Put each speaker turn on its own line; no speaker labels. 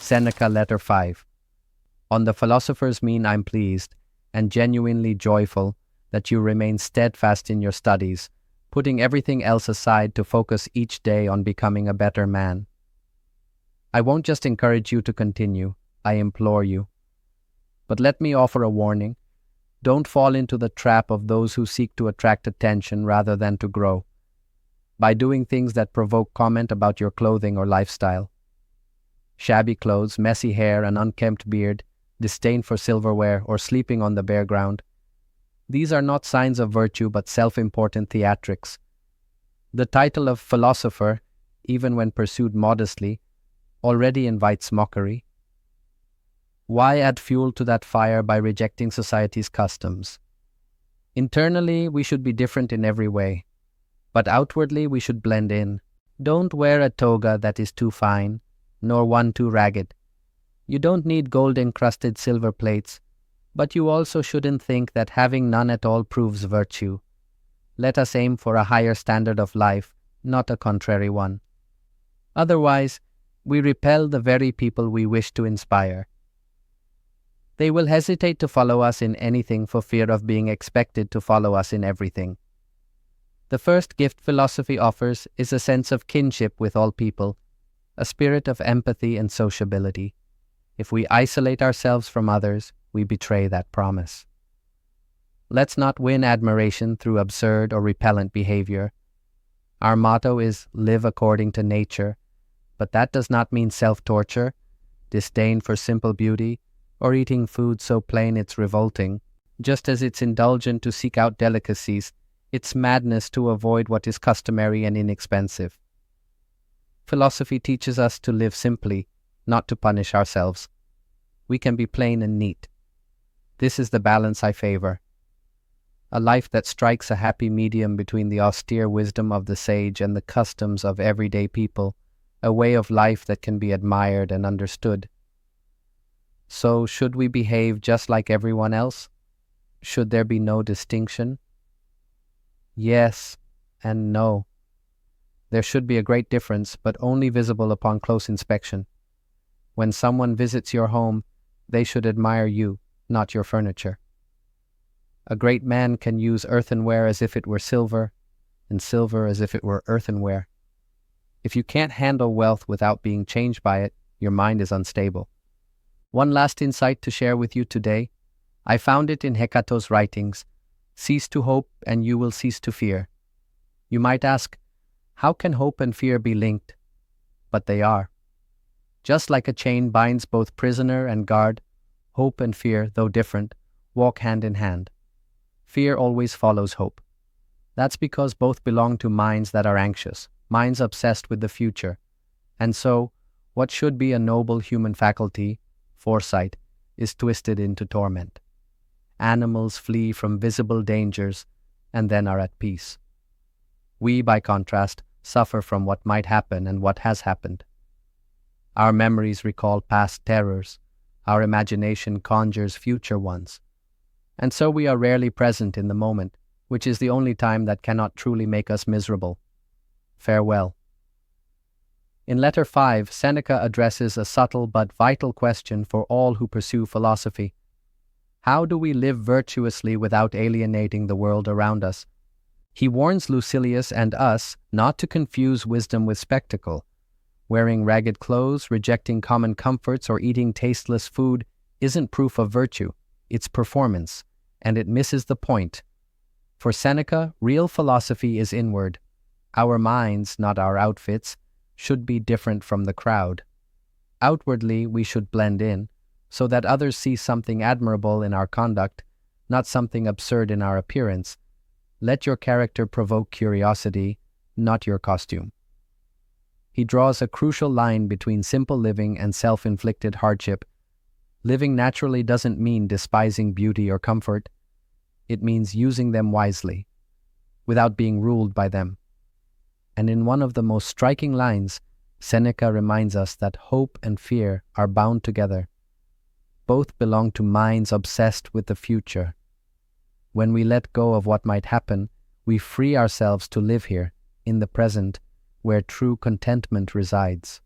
Seneca, Letter 5. On the philosopher's mean I'm pleased, and genuinely joyful, that you remain steadfast in your studies, putting everything else aside to focus each day on becoming a better man. I won't just encourage you to continue, I implore you. But let me offer a warning. Don't fall into the trap of those who seek to attract attention rather than to grow, by doing things that provoke comment about your clothing or lifestyle. Shabby clothes, messy hair, an unkempt beard, disdain for silverware, or sleeping on the bare ground. These are not signs of virtue but self-important theatrics. The title of philosopher, even when pursued modestly, already invites mockery. Why add fuel to that fire by rejecting society's customs? Internally, we should be different in every way, but outwardly we should blend in. Don't wear a toga that is too fine, nor one too ragged. You don't need gold-encrusted silver plates, but you also shouldn't think that having none at all proves virtue. Let us aim for a higher standard of life, not a contrary one. Otherwise, we repel the very people we wish to inspire. They will hesitate to follow us in anything for fear of being expected to follow us in everything. The first gift philosophy offers is a sense of kinship with all people, a spirit of empathy and sociability. If we isolate ourselves from others, we betray that promise. Let's not win admiration through absurd or repellent behavior. Our motto is live according to nature, but that does not mean self-torture, disdain for simple beauty, or eating food so plain it's revolting. Just as it's indulgent to seek out delicacies, it's madness to avoid what is customary and inexpensive. Philosophy teaches us to live simply, not to punish ourselves. We can be plain and neat. This is the balance I favor. A life that strikes a happy medium between the austere wisdom of the sage and the customs of everyday people, a way of life that can be admired and understood. So, should we behave just like everyone else? Should there be no distinction? Yes and no. There should be a great difference, but only visible upon close inspection. When someone visits your home, they should admire you, not your furniture. A great man can use earthenware as if it were silver, and silver as if it were earthenware. If you can't handle wealth without being changed by it, your mind is unstable. One last insight to share with you today. I found it in Hecato's writings. Cease to hope and you will cease to fear. You might ask, how can hope and fear be linked? But they are. Just like a chain binds both prisoner and guard, hope and fear, though different, walk hand in hand. Fear always follows hope. That's because both belong to minds that are anxious, minds obsessed with the future. And so, what should be a noble human faculty, foresight, is twisted into torment. Animals flee from visible dangers and then are at peace. We, by contrast, suffer from what might happen and what has happened. Our memories recall past terrors. Our imagination conjures future ones. And so we are rarely present in the moment, which is the only time that cannot truly make us miserable. Farewell. In Letter 5, Seneca addresses a subtle but vital question for all who pursue philosophy. How do we live virtuously without alienating the world around us? He warns Lucilius and us not to confuse wisdom with spectacle. Wearing ragged clothes, rejecting common comforts, or eating tasteless food isn't proof of virtue, it's performance, and it misses the point. For Seneca, real philosophy is inward. Our minds, not our outfits, should be different from the crowd. Outwardly, we should blend in, so that others see something admirable in our conduct, not something absurd in our appearance. Let your character provoke curiosity, not your costume. He draws a crucial line between simple living and self-inflicted hardship. Living naturally doesn't mean despising beauty or comfort. It means using them wisely, without being ruled by them. And in one of the most striking lines, Seneca reminds us that hope and fear are bound together. Both belong to minds obsessed with the future. When we let go of what might happen, we free ourselves to live here, in the present, where true contentment resides.